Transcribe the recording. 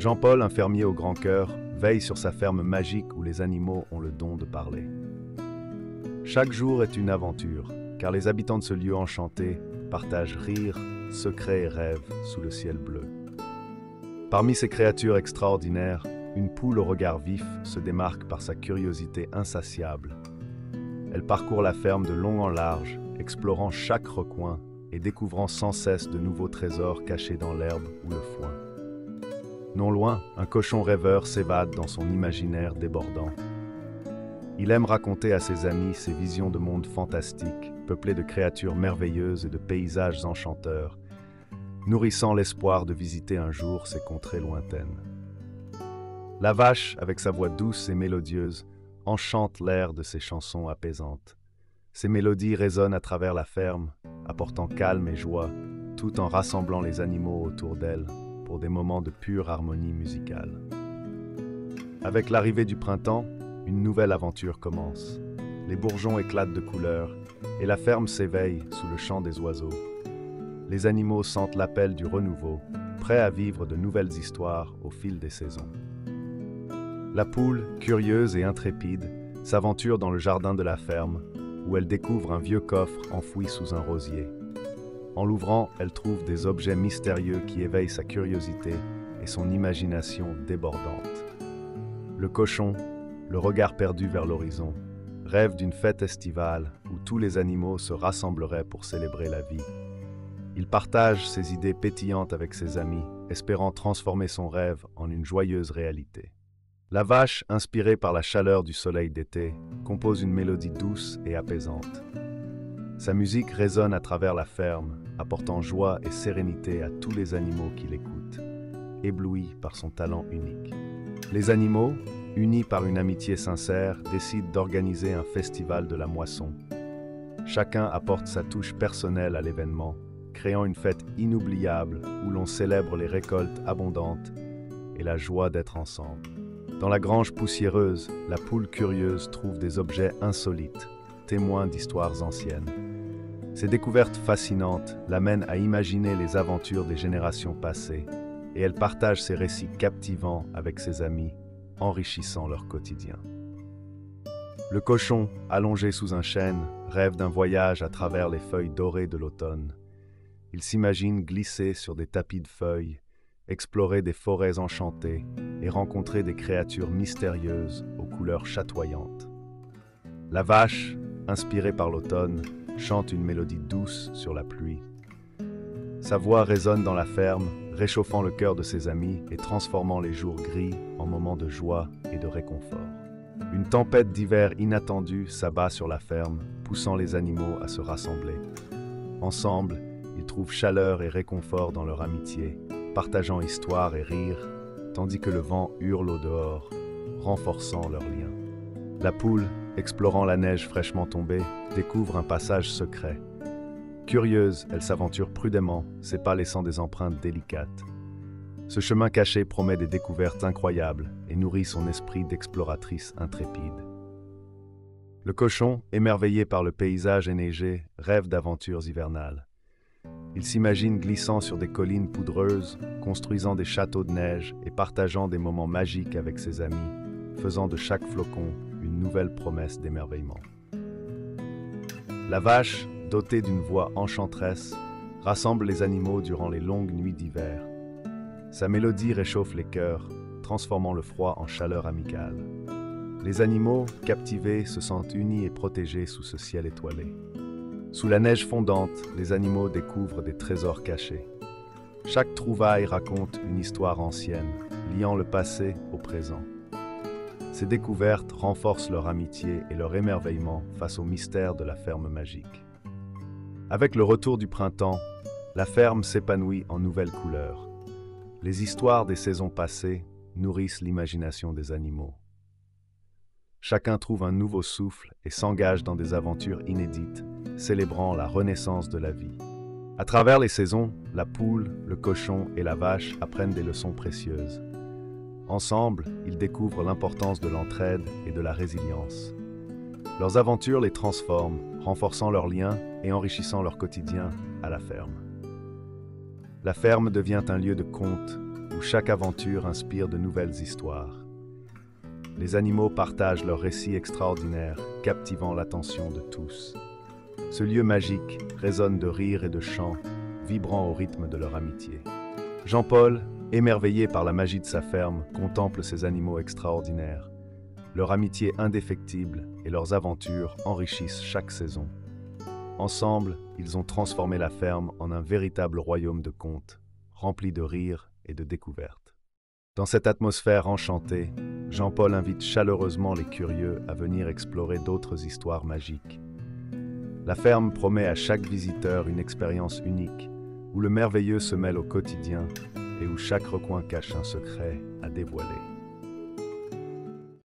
Jean-Paul, un fermier au grand cœur, veille sur sa ferme magique où les animaux ont le don de parler. Chaque jour est une aventure, car les habitants de ce lieu enchanté partagent rires, secrets et rêves sous le ciel bleu. Parmi ces créatures extraordinaires, une poule au regard vif se démarque par sa curiosité insatiable. Elle parcourt la ferme de long en large, explorant chaque recoin et découvrant sans cesse de nouveaux trésors cachés dans l'herbe ou le foin. Non loin, un cochon rêveur s'évade dans son imaginaire débordant. Il aime raconter à ses amis ses visions de mondes fantastiques, peuplés de créatures merveilleuses et de paysages enchanteurs, nourrissant l'espoir de visiter un jour ces contrées lointaines. La vache, avec sa voix douce et mélodieuse, enchante l'air de ses chansons apaisantes. Ces mélodies résonnent à travers la ferme, apportant calme et joie, tout en rassemblant les animaux autour d'elle pour des moments de pure harmonie musicale. Avec l'arrivée du printemps, une nouvelle aventure commence. Les bourgeons éclatent de couleurs et la ferme s'éveille sous le chant des oiseaux. Les animaux sentent l'appel du renouveau, prêts à vivre de nouvelles histoires au fil des saisons. La poule, curieuse et intrépide, s'aventure dans le jardin de la ferme, où elle découvre un vieux coffre enfoui sous un rosier. En l'ouvrant, elle trouve des objets mystérieux qui éveillent sa curiosité et son imagination débordante. Le cochon, le regard perdu vers l'horizon, rêve d'une fête estivale où tous les animaux se rassembleraient pour célébrer la vie. Il partage ses idées pétillantes avec ses amis, espérant transformer son rêve en une joyeuse réalité. La vache, inspirée par la chaleur du soleil d'été, compose une mélodie douce et apaisante. Sa musique résonne à travers la ferme, apportant joie et sérénité à tous les animaux qui l'écoutent, éblouis par son talent unique. Les animaux, unis par une amitié sincère, décident d'organiser un festival de la moisson. Chacun apporte sa touche personnelle à l'événement, créant une fête inoubliable où l'on célèbre les récoltes abondantes et la joie d'être ensemble. Dans la grange poussiéreuse, la poule curieuse trouve des objets insolites, témoins d'histoires anciennes. Ces découvertes fascinantes l'amènent à imaginer les aventures des générations passées, et elle partage ses récits captivants avec ses amis, enrichissant leur quotidien. Le cochon, allongé sous un chêne, rêve d'un voyage à travers les feuilles dorées de l'automne. Il s'imagine glisser sur des tapis de feuilles, explorer des forêts enchantées et rencontrer des créatures mystérieuses aux couleurs chatoyantes. La vache, inspirée par l'automne, chante une mélodie douce sur la pluie. Sa voix résonne dans la ferme, réchauffant le cœur de ses amis et transformant les jours gris en moments de joie et de réconfort. Une tempête d'hiver inattendue s'abat sur la ferme, poussant les animaux à se rassembler. Ensemble, ils trouvent chaleur et réconfort dans leur amitié, partageant histoire et rire, tandis que le vent hurle au dehors, renforçant leur lien. La poule, explorant la neige fraîchement tombée, découvre un passage secret. Curieuse, elle s'aventure prudemment, ses pas laissant des empreintes délicates. Ce chemin caché promet des découvertes incroyables et nourrit son esprit d'exploratrice intrépide. Le cochon, émerveillé par le paysage enneigé, rêve d'aventures hivernales. Il s'imagine glissant sur des collines poudreuses, construisant des châteaux de neige et partageant des moments magiques avec ses amis, faisant de chaque flocon une nouvelle promesse d'émerveillement. La vache, dotée d'une voix enchanteresse, rassemble les animaux durant les longues nuits d'hiver. Sa mélodie réchauffe les cœurs, transformant le froid en chaleur amicale. Les animaux, captivés, se sentent unis et protégés sous ce ciel étoilé. Sous la neige fondante, les animaux découvrent des trésors cachés. Chaque trouvaille raconte une histoire ancienne, liant le passé au présent. Ces découvertes renforcent leur amitié et leur émerveillement face au mystère de la ferme magique. Avec le retour du printemps, la ferme s'épanouit en nouvelles couleurs. Les histoires des saisons passées nourrissent l'imagination des animaux. Chacun trouve un nouveau souffle et s'engage dans des aventures inédites, célébrant la renaissance de la vie. À travers les saisons, la poule, le cochon et la vache apprennent des leçons précieuses. Ensemble, ils découvrent l'importance de l'entraide et de la résilience. Leurs aventures les transforment, renforçant leurs liens et enrichissant leur quotidien à la ferme. La ferme devient un lieu de contes, où chaque aventure inspire de nouvelles histoires. Les animaux partagent leurs récits extraordinaires, captivant l'attention de tous. Ce lieu magique résonne de rires et de chants, vibrant au rythme de leur amitié. Jean-Paul, émerveillé par la magie de sa ferme, contemple ces animaux extraordinaires. Leur amitié indéfectible et leurs aventures enrichissent chaque saison. Ensemble, ils ont transformé la ferme en un véritable royaume de contes, rempli de rires et de découvertes. Dans cette atmosphère enchantée, Jean-Paul invite chaleureusement les curieux à venir explorer d'autres histoires magiques. La ferme promet à chaque visiteur une expérience unique, où le merveilleux se mêle au quotidien et où chaque recoin cache un secret à dévoiler.